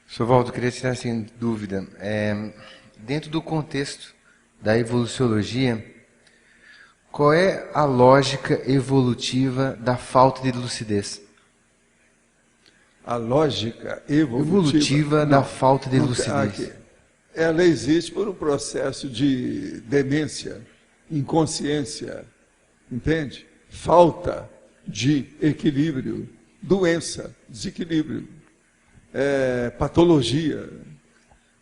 Sr. Waldo, eu queria tirar assim, dúvida. Dentro do contexto da evoluciologia, qual é a lógica evolutiva da falta de lucidez? A lógica evolutiva Da falta de lucidez. Aqui. Ela existe por um processo de demência, inconsciência, entende? Falta de equilíbrio, doença, desequilíbrio, patologia,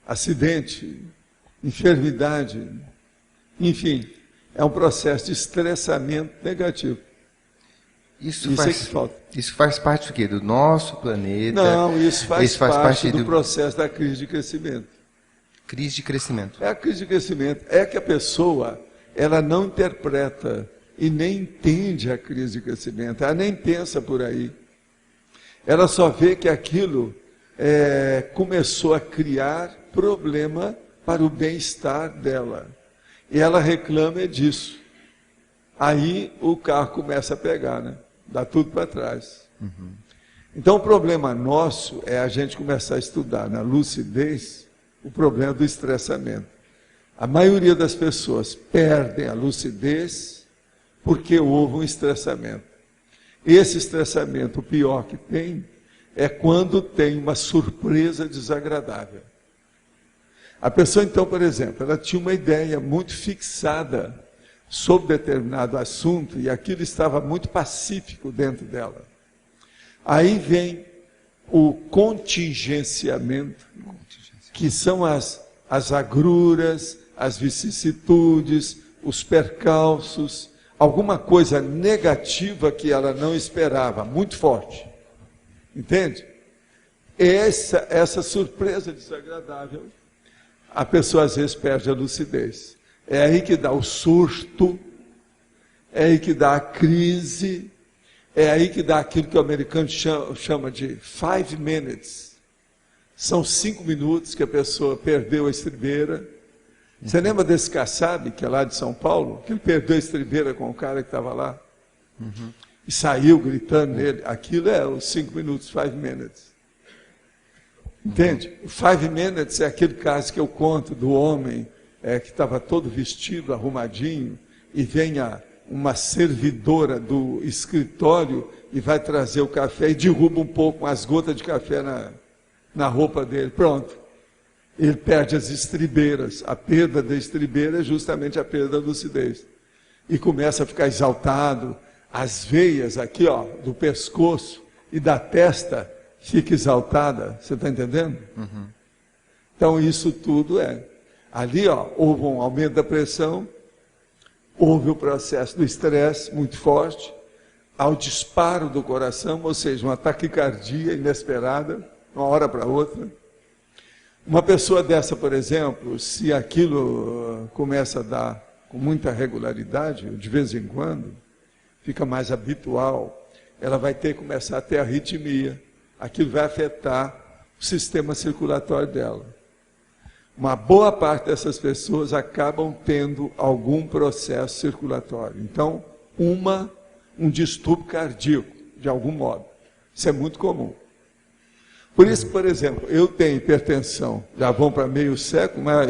acidente, enfermidade, enfim, é um processo de estressamento negativo. Isso é que falta. Isso faz parte do quê? Do nosso planeta? Não, isso faz parte do processo da crise de crescimento. Crise de crescimento. É a crise de crescimento. É que a pessoa, ela não interpreta e nem entende a crise de crescimento. Ela nem pensa por aí. Ela só vê que aquilo começou a criar problema para o bem-estar dela. E ela reclama disso. Aí o carro começa a pegar, né? Dá tudo para trás. Uhum. Então o problema nosso é a gente começar a estudar na lucidez o problema do estressamento. A maioria das pessoas perdem a lucidez porque houve um estressamento. Esse estressamento, o pior que tem, é quando tem uma surpresa desagradável. A pessoa, então, por exemplo, ela tinha uma ideia muito fixada sobre determinado assunto e aquilo estava muito pacífico dentro dela. Aí vem o contingenciamento, que são as agruras, as vicissitudes, os percalços, alguma coisa negativa que ela não esperava, muito forte. Entende? Essa surpresa desagradável, a pessoa às vezes perde a lucidez. É aí que dá o surto, é aí que dá a crise, é aí que dá aquilo que o americano chama de 5 minutes. São 5 minutos que a pessoa perdeu a estribeira. Você lembra desse Kassab, que é lá de São Paulo? Que ele perdeu a estribeira com o cara que estava lá? Uhum. E saiu gritando nele. Aquilo é os 5 minutos, 5 minutes. Entende? O 5 minutes é aquele caso que eu conto do homem que estava todo vestido, arrumadinho, e vem uma servidora do escritório e vai trazer o café e derruba um pouco as gotas de café na roupa dele. Pronto. Ele perde as estribeiras. A perda da estribeira é justamente a perda da lucidez. E começa a ficar exaltado. As veias aqui, do pescoço e da testa fica exaltada. Você está entendendo? Uhum. Então isso tudo ali, houve um aumento da pressão, houve o processo do estresse muito forte, ao disparo do coração, ou seja, uma taquicardia inesperada, uma hora para outra. Uma pessoa dessa, por exemplo, se aquilo começa a dar com muita regularidade, de vez em quando, fica mais habitual, ela vai começar a ter arritmia. Aquilo vai afetar o sistema circulatório dela. Uma boa parte dessas pessoas acabam tendo algum processo circulatório. Então, um distúrbio cardíaco, de algum modo. Isso é muito comum. Por isso, por exemplo, eu tenho hipertensão, já vão para meio século, mas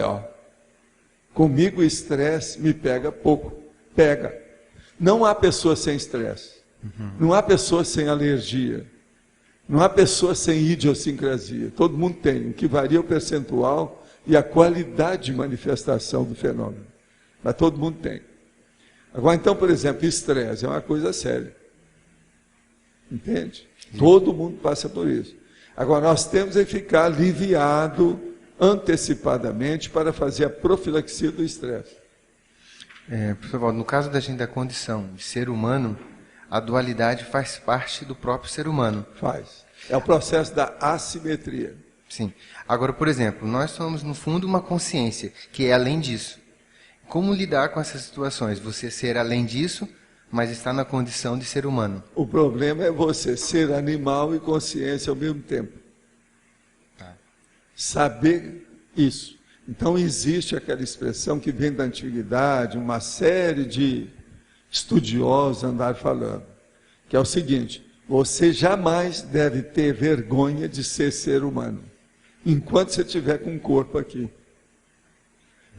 comigo o estresse me pega pouco. Pega. Não há pessoa sem estresse. Não há pessoa sem alergia. Não há pessoa sem idiosincrasia. Todo mundo tem. O que varia é o percentual e a qualidade de manifestação do fenômeno. Mas todo mundo tem. Agora, então, por exemplo, estresse é uma coisa séria. Entende? Todo mundo passa por isso. Agora, nós temos que ficar aliviado antecipadamente para fazer a profilaxia do estresse. Professor Waldo, no caso da condição de ser humano, a dualidade faz parte do próprio ser humano. Faz. É o processo da assimetria. Sim. Agora, por exemplo, nós somos, no fundo, uma consciência, que é além disso. Como lidar com essas situações? Você ser além disso, mas estar na condição de ser humano. O problema é você ser animal e consciência ao mesmo tempo. Tá. Saber isso. Então, existe aquela expressão que vem da antiguidade, uma série de estudiosos andaram falando, que é o seguinte: você jamais deve ter vergonha de ser humano. enquanto você estiver com o corpo aqui.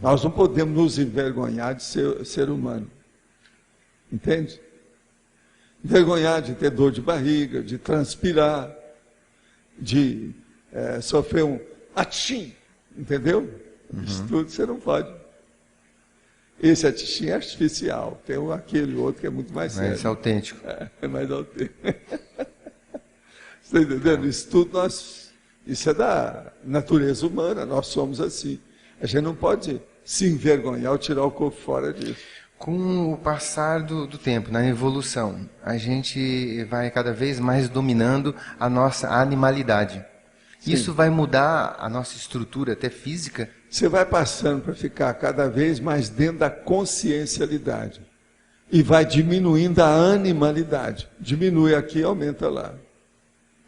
Nós não podemos nos envergonhar de ser humano. Entende? Envergonhar de ter dor de barriga, de transpirar, de sofrer um atchim, entendeu? Isso tudo você não pode. Esse atchim é artificial, tem aquele outro que é muito mais sério. Esse é autêntico. É mais autêntico. Você está entendendo? Isso tudo isso é da natureza humana, nós somos assim. A gente não pode se envergonhar ou tirar o corpo fora disso. Com o passar do tempo, na evolução, a gente vai cada vez mais dominando a nossa animalidade. Sim. Isso vai mudar a nossa estrutura até física? Você vai passando para ficar cada vez mais dentro da consciencialidade. E vai diminuindo a animalidade. Diminui aqui e aumenta lá.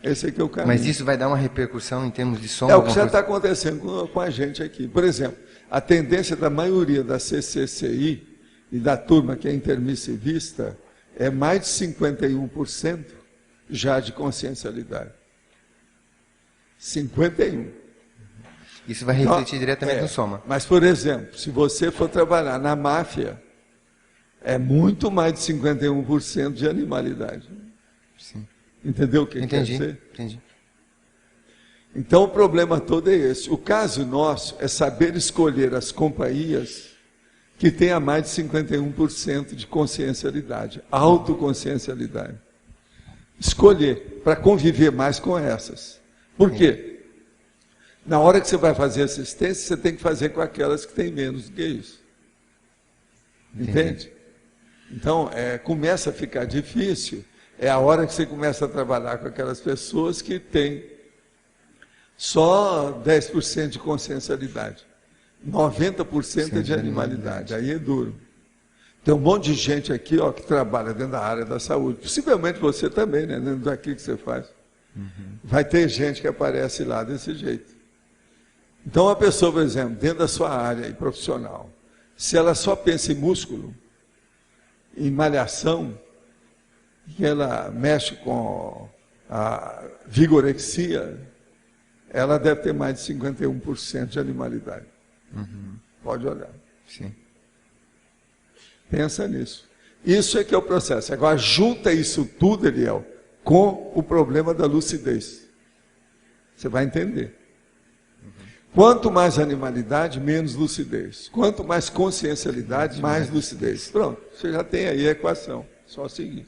Esse aqui é o caminho. Mas isso vai dar uma repercussão em termos de soma? É o que já está acontecendo com a gente aqui. Por exemplo, a tendência da maioria da CCCI e da turma que é intermissivista é mais de 51% já de consciencialidade. 51%. Isso vai refletir diretamente no soma. Mas, por exemplo, se você for trabalhar na máfia, é muito mais de 51% de animalidade. Sim. Entendeu o que quer dizer? Entendi. Então, o problema todo é esse. O caso nosso é saber escolher as companhias que tenham mais de 51% de consciencialidade, autoconsciencialidade. Escolher, para conviver mais com essas. Por quê? Na hora que você vai fazer assistência, você tem que fazer com aquelas que têm menos do que isso. Entende? Então, começa a ficar difícil, é a hora que você começa a trabalhar com aquelas pessoas que têm só 10% de consciencialidade. 90% é de animalidade. Aí é duro. Tem um monte de gente aqui que trabalha dentro da área da saúde. Possivelmente você também, né? Dentro daquilo que você faz. Vai ter gente que aparece lá desse jeito. Então, uma pessoa, por exemplo, dentro da sua área profissional, se ela só pensa em músculo, em malhação, que ela mexe com a vigorexia, ela deve ter mais de 51% de animalidade. Pode olhar. Sim. Pensa nisso. Isso é que é o processo. Agora, junta isso tudo, Eliel, com o problema da lucidez. Você vai entender. Quanto mais animalidade, menos lucidez. Quanto mais consciencialidade, mais lucidez. Pronto, você já tem aí a equação. Só seguir.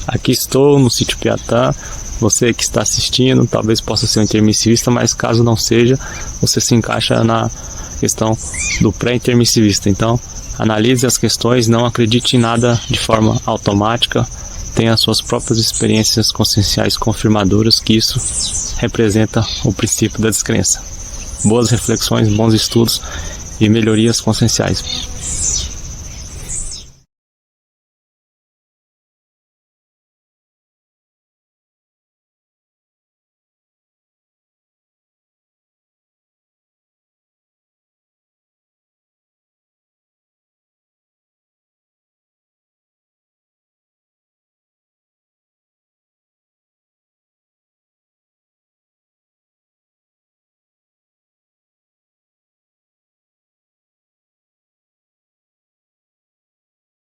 Aqui estou no sítio Piatã. Você que está assistindo, talvez possa ser um intermissivista, mas caso não seja, você se encaixa na questão do pré-intermissivista. Então, analise as questões, não acredite em nada de forma automática, tenha suas próprias experiências conscienciais confirmadoras, que isso representa o princípio da descrença. Boas reflexões, bons estudos e melhorias conscienciais.